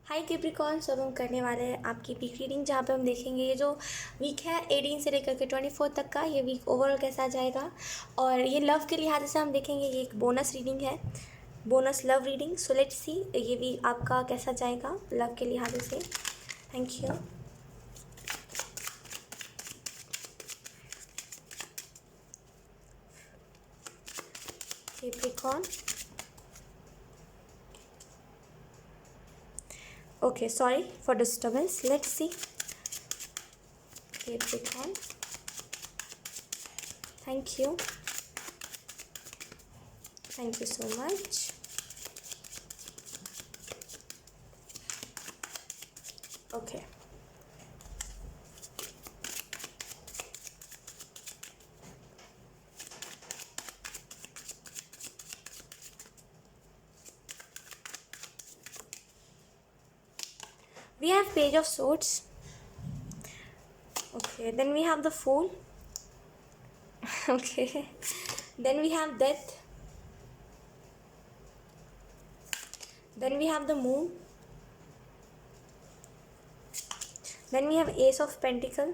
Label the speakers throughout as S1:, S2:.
S1: हाय Capricorns, अब हम करने वाले हैं आपकी वीक रीडिंग, जहाँ पे हम देखेंगे ये जो वीक है 18 से लेकर के 24 तक का, ये वीक ओवरऑल कैसा जाएगा। और ये लव के लिहाज से हम देखेंगे, ये एक बोनस रीडिंग है, bonus love reading. So let's see ये वीक आपका कैसा जाएगा लव के लिहाज से। Thank you. Capricorn, okay, sorry for disturbance. Let's see. Capricorn, thank you so much. Okay, we have Page of Swords. Okay, then we have the Fool. Okay, then we have Death. Then we have the Moon. Then we have Ace of Pentacle.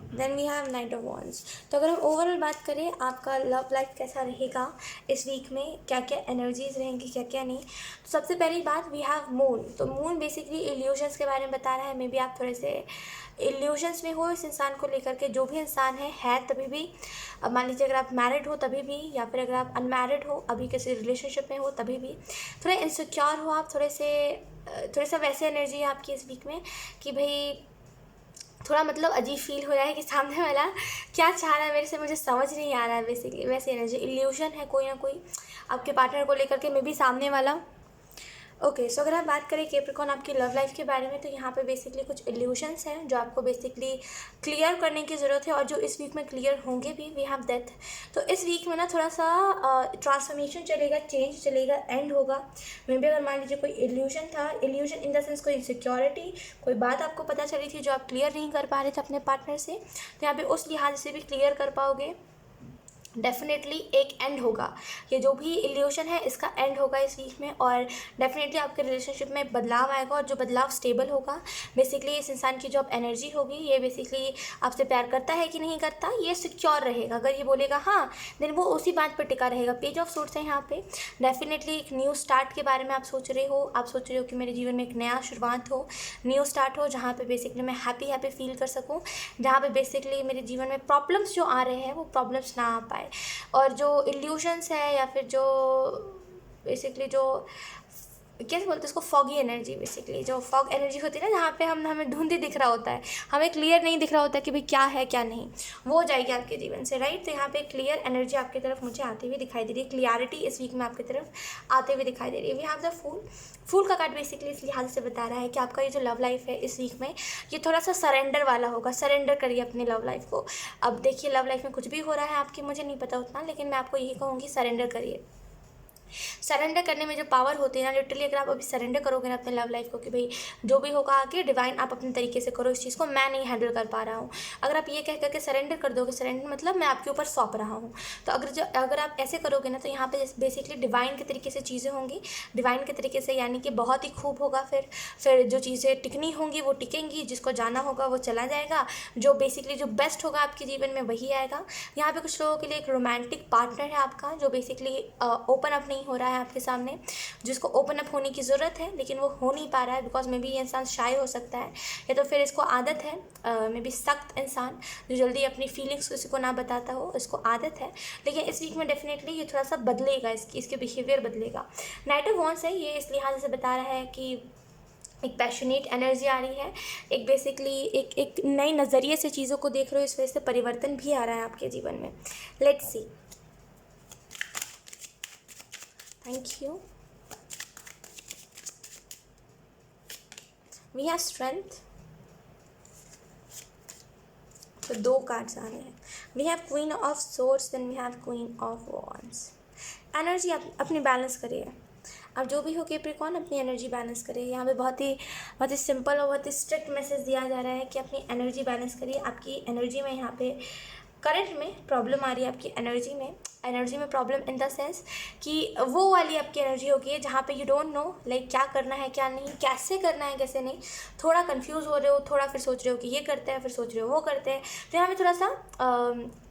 S1: Then we have knight of wands. तो अगर हम overall बात करें आपका love life कैसा रहेगा इस week में, क्या क्या एनर्जीज रहेंगी, क्या क्या नहीं। तो सबसे पहली बात वी हैव मून। तो मून बेसिकली इल्यूशंस के बारे में बता रहा है। मे बी आप थोड़े से इल्यूशंस में हो इस इंसान को लेकर के। जो भी इंसान है तभी भी, अब मान लीजिए अगर आप मैरिड हो तभी भी, या फिर अगर आप अनमैरिड हो अभी किसी रिलेशनशिप में हो तभी भी, थोड़े इनसिक्योर हो आप, थोड़े सा वैसे एनर्जी है आपकी इस वीक में कि भाई थोड़ा मतलब अजीब फील हो रहा है कि सामने वाला क्या चाह रहा है मेरे से, मुझे समझ नहीं आ रहा है। बेसिकली वैसे एनर्जी इल्यूशन है कोई ना कोई आपके पार्टनर को लेकर के, मे बी सामने वाला। ओके, सो अगर आप बात करें कैप्रिकॉर्न आपकी लव लाइफ के बारे में, तो यहाँ पे बेसिकली कुछ इल्यूशंस हैं जो आपको बेसिकली क्लियर करने की ज़रूरत है, और जो इस वीक में क्लियर होंगे भी। We have death. तो इस वीक में ना थोड़ा सा ट्रांसफॉर्मेशन चलेगा, चेंज चलेगा, एंड होगा। मे बी अगर मान लीजिए कोई इल्यूशन था, इल्यूशन इन द सेंस कोई इनसिक्योरिटी, कोई बात आपको पता चली थी जो आप क्लियर नहीं कर पा रहे थे अपने पार्टनर से, तो यहाँ पे उस लिहाज से भी क्लियर कर पाओगे। डेफिनेटली एक एंड होगा, ये जो भी इल्यूशन है इसका एंड होगा इस वीक में, और डेफिनेटली आपके रिलेशनशिप में बदलाव आएगा, और जो बदलाव स्टेबल होगा। बेसिकली इस इंसान की जो अब एनर्जी होगी, ये बेसिकली आपसे प्यार करता है कि नहीं करता, ये सिक्योर रहेगा। अगर ये बोलेगा हाँ, देन वो उसी बात पर टिका रहेगा। पेज ऑफ सोर्ट्स है यहाँ पे। डेफिनेटली एक न्यू स्टार्ट के बारे में आप सोच रहे हो कि मेरे जीवन में एक नया शुरुआत हो, न्यू स्टार्ट हो, जहाँ पे बेसिकली मैं हैप्पी फील कर सकूँ, जहाँ पे बेसिकली मेरे जीवन में प्रॉब्लम्स जो आ रहे हैं वो प्रॉब्लम्स ना आ पाए। और जो इल्यूशंस है, या फिर जो बेसिकली जो कैसे बोलते हैं उसको, फॉगी एनर्जी, बेसिकली जो फॉग एनर्जी होती है ना, जहाँ पे हमें धुंधी दिख रहा होता है, हमें क्लियर नहीं दिख रहा होता है कि भाई क्या है क्या नहीं, वो हो जाएगी आपके जीवन से, राइट। तो यहाँ पे क्लियर एनर्जी आपकी तरफ मुझे आती हुई दिखाई दे रही है, क्लियरिटी इस वीक में आपकी तरफ आते हुए दिखाई दे रही है। वी हैव द फूल। फूल का कार्ड बेसिकली इस लिहाज से बता रहा है कि आपका ये जो लव लाइफ है इस वीक में, ये थोड़ा सा सरेंडर वाला होगा। सरेंडर करिए अपने लव लाइफ को। अब देखिए लव लाइफ में कुछ भी हो रहा है आपकी, मुझे नहीं पता उतना, लेकिन मैं आपको यही कहूँगी, सरेंडर करिए। सरेंडर करने में जो पावर होती है ना, लिटरली अगर आप अभी सरेंडर करोगे ना अपने लव लाइफ को कि भाई जो भी होगा आगे डिवाइन, आप अपने तरीके से करो इस चीज़ को, मैं नहीं हैंडल कर पा रहा हूँ। अगर आप ये कह करके सरेंडर कर दोगे, सरेंडर मतलब मैं आपके ऊपर सौंप रहा हूँ, तो अगर आप ऐसे करोगे ना, तो यहाँ पे बेसिकली डिवाइन के तरीके से चीज़ें होंगी। डिवाइन के तरीके से यानी कि बहुत ही खूब होगा। फिर जो चीज़ें टिकनी होंगी वो टिकेंगी, जिसको जाना होगा वो चला जाएगा, जो बेसिकली जो बेस्ट होगा आपके जीवन में वही आएगा। यहाँ पे कुछ लोगों के लिए एक रोमांटिक पार्टनर है आपका, जो बेसिकली ओपन अप नहीं हो रहा है आपके सामने, जिसको ओपन अप होने की ज़रूरत है लेकिन वो हो नहीं पा रहा है, बिकॉज मे बी ये इंसान शाय हो सकता है, या तो फिर इसको आदत है, मे बी सख्त इंसान जो जल्दी अपनी फीलिंग्स किसी को ना बताता हो, इसको आदत है। लेकिन इस वीक में डेफिनेटली ये थोड़ा सा बदलेगा, इसके बिहेवियर बदलेगा। नाइट ऑफ वॉन्ड्स है, ये इस लिहाज से बता रहा है कि एक पैशनेट एनर्जी आ रही है, एक बेसिकली एक नए नज़रिए से चीज़ों को देख रहे हो, इस वजह से परिवर्तन भी आ रहा है आपके जीवन में। Let's see. Thank you. We have strength. तो 2 कार्ड्स आ रहे हैं। We have queen of swords, then we have queen of wands. Energy अपनी बैलेंस करिए। अब जो भी हो कैप्रिकॉर्न, अपनी एनर्जी बैलेंस करिए। यहाँ पे बहुत ही सिंपल और बहुत ही स्ट्रिक्ट मैसेज दिया जा रहा है कि अपनी एनर्जी बैलेंस करिए। आपकी एनर्जी में यहाँ पे करंट में प्रॉब्लम आ रही है, आपकी एनर्जी में एनर्जी में प्रॉब्लम इन द सेंस कि वो वाली आपकी एनर्जी होगी है जहाँ पे यू डोंट नो लाइक क्या करना है क्या नहीं, कैसे करना है कैसे नहीं, थोड़ा कंफ्यूज हो रहे हो, थोड़ा फिर सोच रहे हो कि ये करते हैं, फिर सोच रहे हो वो करते हैं। तो यहाँ पे थोड़ा सा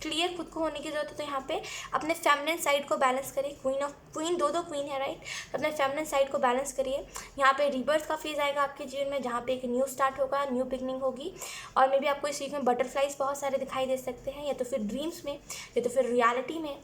S1: क्लियर खुद को होने की ज़रूरत है। तो यहाँ पे अपने फेमिनिन साइड को बैलेंस करिए। क्वीन दो क्वीन है राइट, तो अपने फेमिनिन साइड को बैलेंस करिए। यहाँ पे रिबर्थ का फेज़ आएगा आपके जीवन में जहाँ पे एक न्यू स्टार्ट होगा, न्यू बिगनिंग होगी। और मे बी आपको इस वीक में बटरफ्लाइज बहुत सारे दिखाई दे सकते हैं, या तो फिर ड्रीम्स में या तो फिर रियलिटी में।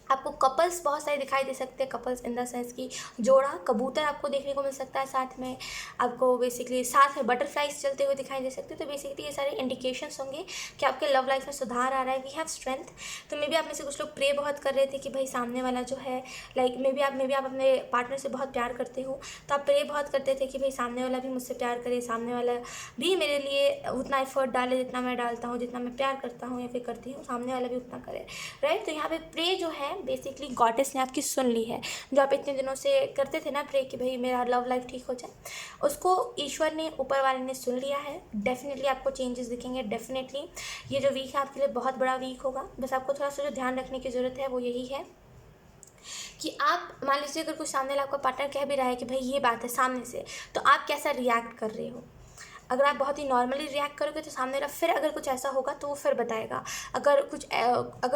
S1: आपको कपल्स बहुत सारे दिखाई दे सकते हैं, कपल्स इन द सेंस की जोड़ा कबूतर आपको देखने को मिल सकता है, साथ में आपको बेसिकली साथ में बटरफ्लाइज चलते हुए दिखाई दे सकते हैं। तो बेसिकली ये सारे इंडिकेशंस होंगे कि आपके लव लाइफ में सुधार आ रहा है। We have strength. तो मे बी आप में से कुछ लोग प्रे बहुत कर रहे थे कि भाई सामने वाला जो है लाइक मे बी आप अपने पार्टनर से बहुत प्यार करते हो, तो आप प्रे बहुत करते थे कि भाई सामने वाला भी मुझसे प्यार करे, सामने वाला भी मेरे लिए उतना एफर्ट डाले जितना मैं डालता हूँ, जितना मैं प्यार करता हूँ या फिर करती हूँ, सामने वाला भी उतना करे राइट। तो यहाँ पे प्रे जो है बेसिकली गॉडेस ने आपकी सुन ली है। जो आप इतने दिनों से करते थे ना प्रे कि भाई मेरा लव लाइफ ठीक हो जाए, उसको ईश्वर ने, ऊपर वाले ने सुन लिया है। डेफिनेटली आपको चेंजेस दिखेंगे। डेफिनेटली ये जो वीक है आपके लिए बहुत बड़ा वीक होगा। बस आपको थोड़ा सा जो ध्यान रखने की ज़रूरत है वो यही है कि आप मान लीजिए अगर कुछ सामने वाला आपका पार्टनर कह भी रहा है कि भाई ये बात है सामने से, तो आप कैसा रिएक्ट कर रहे हो। अगर आप बहुत ही नॉर्मली रिएक्ट करोगे तो सामने वाला फिर अगर कुछ ऐसा होगा तो वो फिर बताएगा। अगर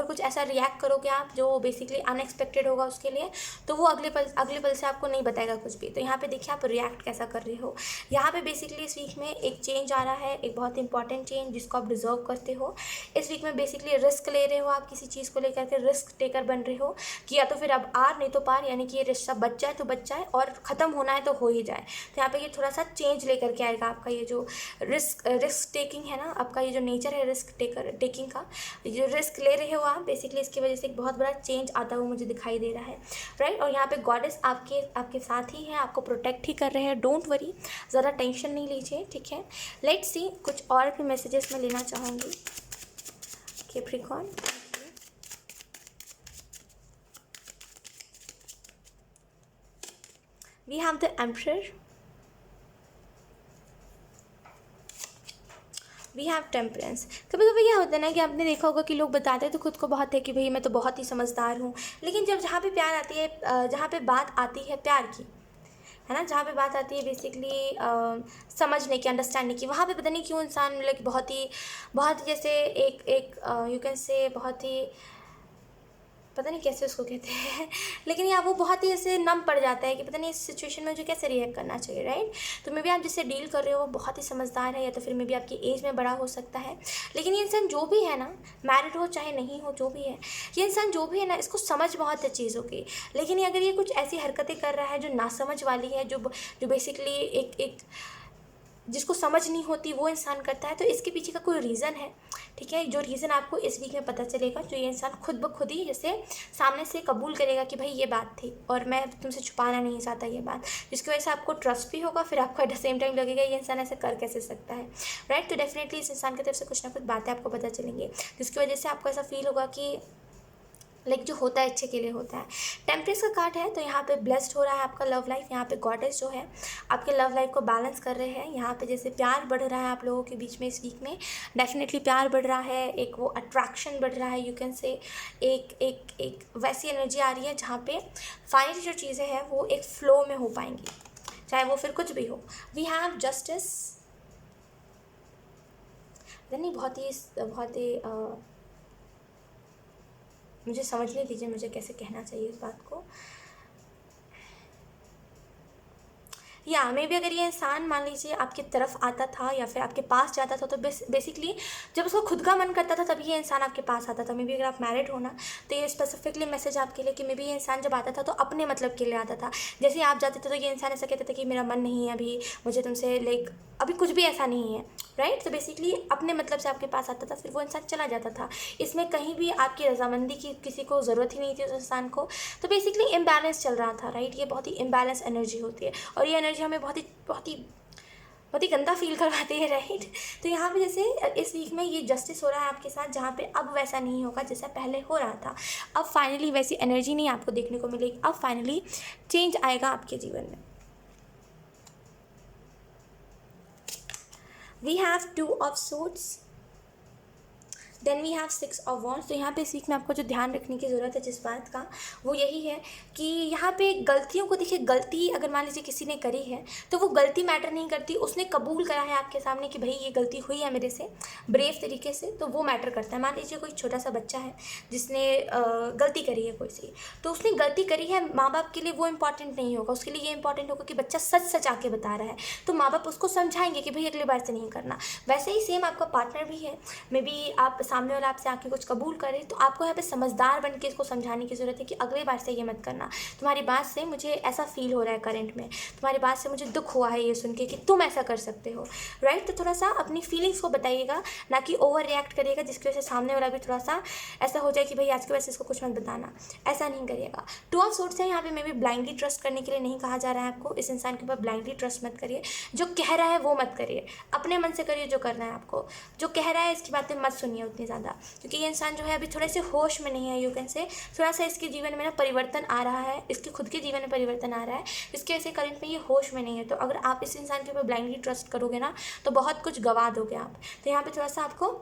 S1: कुछ ऐसा रिएक्ट करोगे आप जो बेसिकली अनएक्सपेक्टेड होगा उसके लिए, तो वो अगले पल से आपको नहीं बताएगा कुछ भी। तो यहाँ पे देखिए आप रिएक्ट कैसा कर रहे हो। यहाँ पे बेसिकली इस वीक में एक चेंज आ रहा है, एक बहुत इंपॉर्टेंट चेंज जिसको आप डिजर्व करते हो। इस वीक में बेसिकली रिस्क ले रहे हो, आप किसी चीज़ को लेकर के रिस्क टेकर बन रहे हो कि या तो फिर अब आर नहीं तो पार, यानी कि ये रिश्ता बच जाए तो बच जाए और ख़त्म होना है तो हो ही जाए। तो यहाँ पे ये थोड़ा सा चेंज लेकर के आएगा। आपका ये जो रिस्क टेकिंग है ना, आपका ये जो नेचर है रिस्क टेकिंग का, जो रिस्क ले रहे हो आप बेसिकली, इसकी वजह से एक बहुत बड़ा चेंज आता हुआ मुझे दिखाई दे रहा है राइट। और यहाँ पे गॉडेस आपके साथ ही है, आपको प्रोटेक्ट ही कर रहे हैं। डोंट वरी, ज़रा टेंशन नहीं लीजिए, ठीक है। लेट्स सी कुछ और भी मैसेजेस मैं लेना चाहूँगी। Capricorn, we have the emperor, we have temperance. कभी कभी क्या होता है ना कि आपने देखा होगा कि लोग बताते हैं तो खुद को बहुत है कि भाई मैं तो बहुत ही समझदार हूँ, लेकिन जब जहाँ पे प्यार आती है, जहाँ पे बात आती है प्यार की, है ना, जहाँ पे बात आती है बेसिकली समझने की, अंडरस्टैंडिंग की, वहाँ पे पता नहीं क्यों इंसान मतलब बहुत ही जैसे एक यू कैन से बहुत ही पता नहीं कैसे उसको कहते हैं लेकिन या वो बहुत ही ऐसे नम पड़ जाता है कि पता नहीं इस सिचुएशन में मुझे कैसे रिएक्ट करना चाहिए राइट। तो मे बी आप जिससे डील कर रहे हो वो बहुत ही समझदार है, या तो फिर मे बी आपकी एज में बड़ा हो सकता है, लेकिन ये इंसान जो भी है ना, मैरिड हो चाहे नहीं हो, जो भी है ये इंसान जो भी है ना, इसको समझ बहुत है चीज़ों की। लेकिन अगर ये कुछ ऐसी हरकतें कर रहा है जो नासमझ वाली है, जो बेसिकली एक जिसको समझ नहीं होती वो इंसान करता है, तो इसके पीछे का कोई रीज़न है, ठीक है। जो रीज़न आपको इस वीक में पता चलेगा, जो ये इंसान खुद ब खुद ही जैसे सामने से कबूल करेगा कि भाई ये बात थी और मैं तुमसे छुपाना नहीं चाहता ये बात, जिसकी वजह से आपको ट्रस्ट भी होगा, फिर आपको एट द सेम टाइम लगेगा ये इंसान ऐसे कर कैसे सकता है राइट। तो डेफिनेटली इस इंसान की तरफ से कुछ ना कुछ बातें आपको पता चलेंगी, जिसकी वजह से आपको ऐसा फील होगा कि लाइक जो होता है अच्छे के लिए होता है। टेम्परेंस का कार्ड है, तो यहाँ पे ब्लेस्ड हो रहा है आपका लव लाइफ। यहाँ पे गॉडेस जो है आपके लव लाइफ को बैलेंस कर रहे हैं। यहाँ पे जैसे प्यार बढ़ रहा है आप लोगों के बीच में इस वीक में, डेफिनेटली प्यार बढ़ रहा है, एक वो अट्रैक्शन बढ़ रहा है, यू कैन से एक वैसी एनर्जी आ रही है जहाँ पे फाइनली जो चीज़ें हैं वो एक फ्लो में हो पाएंगी, चाहे वो फिर कुछ भी हो। वी हैव जस्टिस, नहीं बहुत ही मुझे समझने दीजिए मुझे कैसे कहना चाहिए इस बात को। या मे भी अगर ये इंसान मान लीजिए आपकी तरफ आता था या फिर आपके पास जाता था, तो बेसिकली जब उसको खुद का मन करता था तभी ये इंसान आपके पास आता था। मे भी अगर आप मैरिड हो ना, तो ये स्पेसिफिकली मैसेज आपके लिए कि मे भी ये इंसान जब आता था तो अपने मतलब के लिए आता था। जैसे ही आप जाते थे तो ये इंसान ऐसा कहता था कि मेरा मन नहीं है अभी, मुझे तुमसे लाइक अभी कुछ भी ऐसा नहीं है राइट। तो बेसिकली अपने मतलब से आपके पास आता था, फिर वो इंसान चला जाता था। इसमें कहीं भी आपकी रजामंदी की किसी को ज़रूरत ही नहीं थी उस इंसान को। तो बेसिकली इम्बैलेंस चल रहा था राइट। ये बहुत ही इम्बैलेंस एनर्जी होती है और ये एनर्जी हमें बहुत ही गंदा फील करवाती है राइट। तो यहाँ पे जैसे इस वीक में ये जस्टिस हो रहा है आपके साथ, जहाँ पे अब वैसा नहीं होगा जैसा पहले हो रहा था। अब फाइनली वैसी एनर्जी नहीं आपको देखने को मिलेगी, अब फाइनली चेंज आएगा आपके जीवन में। We have 2 of Swords, then we have 6 of wands. तो यहाँ पे इस वीक में आपको जो ध्यान रखने की ज़रूरत है जिस बात का, वो यही है कि यहाँ पे गलतियों को देखिए, गलती अगर मान लीजिए किसी ने करी है तो वो गलती मैटर नहीं करती, उसने कबूल करा है आपके सामने कि भाई ये गलती हुई है मेरे से ब्रेव तरीके से, तो वो मैटर करता है। मान लीजिए कोई छोटा सा बच्चा है जिसने गलती करी है कोई सी, तो उसने गलती करी है, माँ बाप के लिए वो इंपॉर्टेंट नहीं होगा, उसके लिए ये इंपॉर्टेंट होगा कि बच्चा सच सच आके बता रहा है, तो माँ बाप उसको समझाएंगे कि भाई अगली बार से नहीं करना। वैसे ही सेम आपका पार्टनर भी है, मे बी आप सामने वाला आपसे आके कुछ कबूल करे, तो आपको यहाँ पे समझदार बन के इसको समझाने की ज़रूरत है कि अगली बार से ये मत करना, तुम्हारी बात से मुझे ऐसा फील हो रहा है करंट में, तुम्हारी बात से मुझे दुख हुआ है ये सुन के कि तुम ऐसा कर सकते हो, राइट। तो थोड़ा सा अपनी फीलिंग्स को बताइएगा, ना कि ओवर रिएक्ट करिएगा जिसकी वजह से सामने वाला भी थोड़ा सा ऐसा हो जाए कि भाई आज के वजह से इसको कुछ मत बताना, ऐसा नहीं करिएगा। 2 ऑफ सोर्ट्स है यहाँ पे, मे बी ब्लाइंडली ट्रस्ट करने के लिए नहीं कहा जा रहा है आपको, इस इंसान के ऊपर ब्लाइंडली ट्रस्ट मत करिए, जो कह रहा है वो मत करिए, अपने मन से करिए जो करना है आपको, जो कह रहा है इसकी बातें मत सुनिए उतनी ज़्यादा, क्योंकि ये इंसान जो है अभी थोड़े से होश में नहीं है, यू कैन से थोड़ा सा इसके जीवन में ना परिवर्तन आ रहा है, इसके खुद के जीवन में परिवर्तन आ रहा है, इसकी वजह से करंट में ये होश में नहीं है। तो अगर आप इस इंसान के ऊपर ब्लाइंडली ट्रस्ट करोगे ना तो बहुत कुछ गवा दोगे आप। तो यहाँ पे थोड़ा सा आपको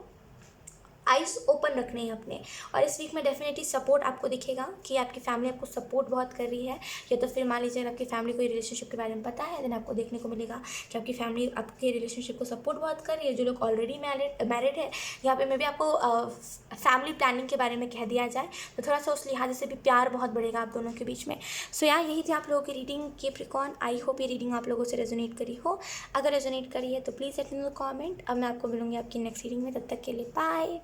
S1: आइज़ ओपन रखने हैं अपने। और इस वीक में डेफिनेटली सपोर्ट आपको दिखेगा कि आपकी फैमिली आपको सपोर्ट बहुत कर रही है, या तो फिर मान लीजिए आपकी फैमिली को रिलेशनशिप के बारे में पता है, देन आपको देखने को मिलेगा कि आपकी फैमिली आपके रिलेशनशिप को सपोर्ट बहुत कर रही है। जो लोग ऑलरेडी मैरिड है, यहाँ पे मैं भी आपको फैमिली प्लानिंग के बारे में कह दिया जाए तो थोड़ा सा उस लिहाज से भी प्यार बहुत बढ़ेगा आप दोनों के बीच में। सो यार यही थी आप लोगों की रीडिंग कैप्रिकॉर्न। आई होप ये रीडिंग आप लोगों से रेजोनेट करी हो। अगर रेजोनेट करी है तो please let me know comment. अब मैं आपको मिलूंगी आपकी नेक्स्ट रीडिंग में, तब तक के लिए बाय।